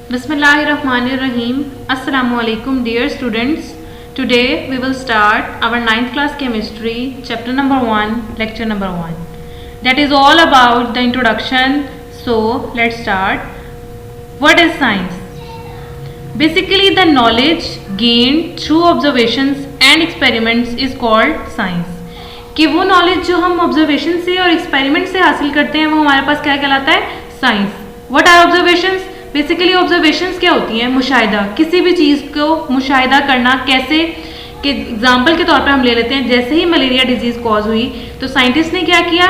Bismillahirrahmanirrahim. Assalamu alaikum dear students. Today we will start our 9th class chemistry chapter number 1 lecture number 1. That is all about the introduction. So let's start. What is science? Basically the knowledge gained through observations and experiments is called science. कि वो knowledge जो हम observation से और experiment से हासिल करते हैं वो हमारे पास क्या कहलाता है? Science. What are observations? Basically observations क्या होती हैं? मुशाहिदा. किसी भी चीज़ को मुशाहिदा करना. कैसे? कि एग्जाम्पल के तौर पर हम ले लेते हैं, जैसे ही मलेरिया डिजीज़ कॉज हुई तो साइंटिस्ट ने क्या किया,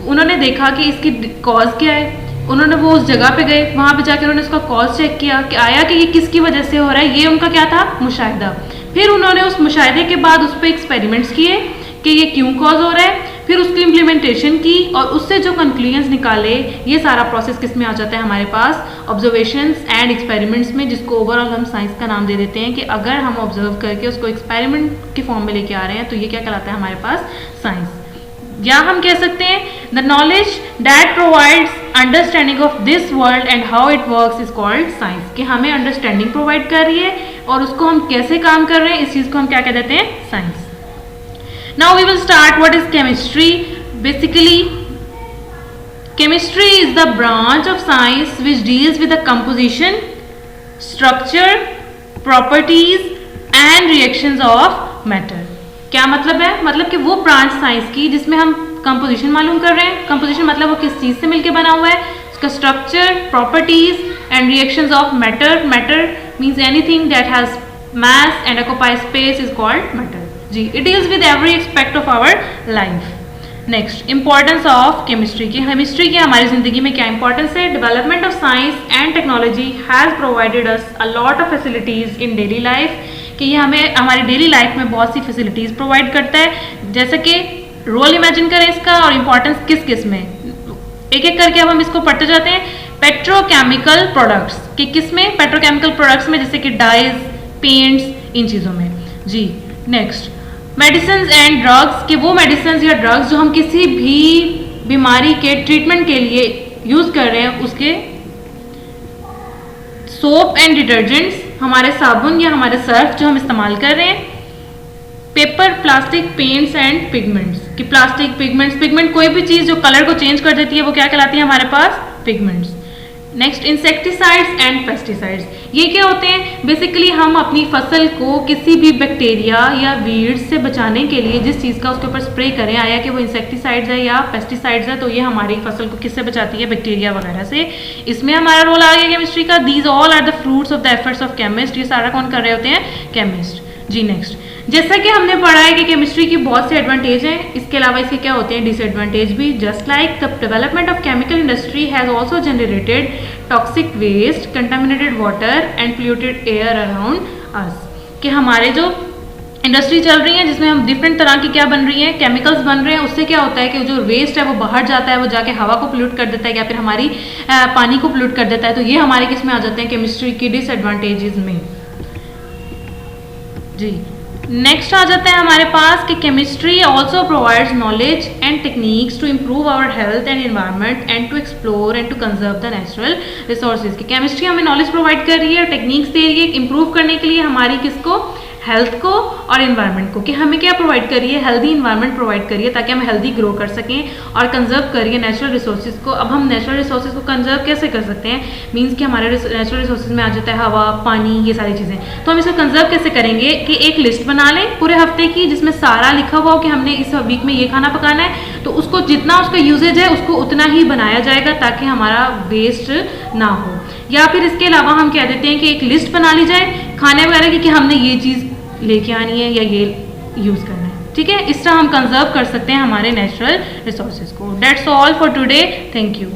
उन्होंने देखा कि इसकी कॉज क्या है. उन्होंने वो उस जगह पे गए, वहाँ पे जाकर उन्होंने उसका कॉज चेक किया कि आया कि ये किसकी वजह से हो रहा है. ये उनका क्या था? मुशाहिदा. फिर उन्होंने उस मुशाहिदे के बाद उस पर एक्सपेरिमेंट्स किए कि ये क्यों कॉज हो रहा है. फिर उसकी इम्प्लीमेंटेशन की और उससे जो कंक्लूजन्स निकाले. ये सारा प्रोसेस किस में आ जाता है हमारे पास? ऑब्जर्वेशंस एंड एक्सपेरिमेंट्स में, जिसको ओवरऑल हम साइंस का नाम दे देते हैं. कि अगर हम ऑब्जर्व करके उसको एक्सपेरिमेंट के फॉर्म में लेके आ रहे हैं तो ये क्या कहलाता है हमारे पास? साइंस. या हम कह सकते हैं the knowledge that provides understanding of this world and how it works is called science. कि हमें अंडरस्टैंडिंग प्रोवाइड कर रही है और उसको हम कैसे काम कर रहे हैं, इस चीज़ को हम क्या कह देते हैं? Science. Now we will start what is chemistry. Basically, chemistry is the branch of science which deals with the composition, structure, properties and reactions of matter. क्या मतलब है? मतलब कि वो ब्रांच साइंस की जिसमें हम कंपोजिशन मालूम कर रहे हैं. कंपोजिशन मतलब वो किस चीज़ से मिलके बना हुआ है, उसका structure, properties and reactions of matter. Matter means anything that has mass and occupy space is called matter. जी, it deals with every aspect of our life. Next, importance of chemistry. कि chemistry की हमारी ज़िंदगी में क्या importance है? Development of science and technology has provided us a lot of facilities in daily life. कि ये हमें हमारी डेली लाइफ में बहुत सी फैसिलिटीज़ प्रोवाइड करता है. जैसे कि रोल इमेजिन करें इसका और इम्पोर्टेंस किस किस में. एक एक करके अब हम इसको पढ़ते जाते हैं. पेट्रोकेमिकल प्रोडक्ट्स कि किस में? पेट्रोकेमिकल प्रोडक्ट्स में, जैसे कि डाइज, पेंट्स, इन चीज़ों में. जी. नेक्स्ट, मेडिसिन एंड ड्रग्स कि वो मेडिसिन या ड्रग्स जो हम किसी भी बीमारी के ट्रीटमेंट के लिए यूज़ कर रहे हैं, उसके सोप एंड डिटर्जेंट्स, हमारे साबुन या हमारे सर्फ जो हम इस्तेमाल कर रहे हैं. Paper, plastic, paints and pigments कि प्लास्टिक, पिगमेंट कोई भी चीज़ जो कलर को चेंज कर देती है वो क्या कहलाती है हमारे पास? Pigments. Next, insecticides and pesticides. ये क्या होते हैं? बेसिकली हम अपनी फसल को किसी भी बैक्टीरिया या वीड्स से बचाने के लिए जिस चीज़ का उसके ऊपर स्प्रे करें, आया कि वो इंसेक्टिसाइड्स है या पेस्टिसाइड्स है, तो ये हमारी फसल को किससे बचाती है? बैक्टीरिया वगैरह से. इसमें हमारा रोल आ गया केमिस्ट्री का. These all are the fruits of the efforts of chemist. ये सारा कौन कर रहे होते हैं? केमिस्ट. जी. नेक्स्ट, जैसा कि हमने पढ़ा है कि केमिस्ट्री की बहुत से एडवांटेज हैं, इसके अलावा इसके क्या होते हैं? डिसएडवांटेज भी. Just like the development of chemical industry has also generated toxic waste, contaminated water and polluted air around us. कि हमारे जो इंडस्ट्री चल रही है जिसमें हम डिफरेंट तरह की क्या बन रही हैं? केमिकल्स बन रहे हैं. उससे क्या होता है कि जो वेस्ट है वो बाहर जाता है, वो जाके हवा को पोल्यूट कर देता है या फिर हमारी पानी को पोल्यूट कर देता है. तो ये हमारे किस में आ जाते हैं? केमिस्ट्री की डिसएडवांटेजेस में. जी. नेक्स्ट आ जाता है हमारे पास कि chemistry also provides knowledge and techniques to improve our health and environment and to explore and to conserve the natural resources. की केमिस्ट्री हमें नॉलेज प्रोवाइड कर रही है, टेक्निक्स दे रही है इम्प्रूव करने के लिए हमारी किसको? हेल्थ को और इन्वायरमेंट को. कि हमें क्या प्रोवाइड कर रही है? हेल्दी इन्वायरमेंट प्रोवाइड करिए ताकि हम हेल्दी ग्रो कर सकें और कंजर्व करिए नेचुरल रिसोर्सेज को. अब हम नेचुरल रिसोर्सेज को कंजर्व कैसे कर सकते हैं? मीन्स कि हमारे नेचुरल रिसोर्सेज में आ जाता है हवा, पानी, ये सारी चीज़ें. तो हम इसको कंजर्व कैसे करेंगे? कि एक लिस्ट बना लें पूरे हफ्ते की जिसमें सारा लिखा हुआ हो कि हमने इस वीक में ये खाना पकाना है, तो उसको जितना उसका यूजेज है उसको उतना ही बनाया जाएगा ताकि हमारा वेस्ट ना हो. या फिर इसके अलावा हम कह देते हैं कि एक लिस्ट बना ली जाए खाने वगैरह की कि हमने ये चीज़ लेके आनी है या ये यूज़ करना है. ठीक है, इस तरह हम कंजर्व कर सकते हैं हमारे नेचुरल रिसोर्सेज को. That's all for today. Thank you.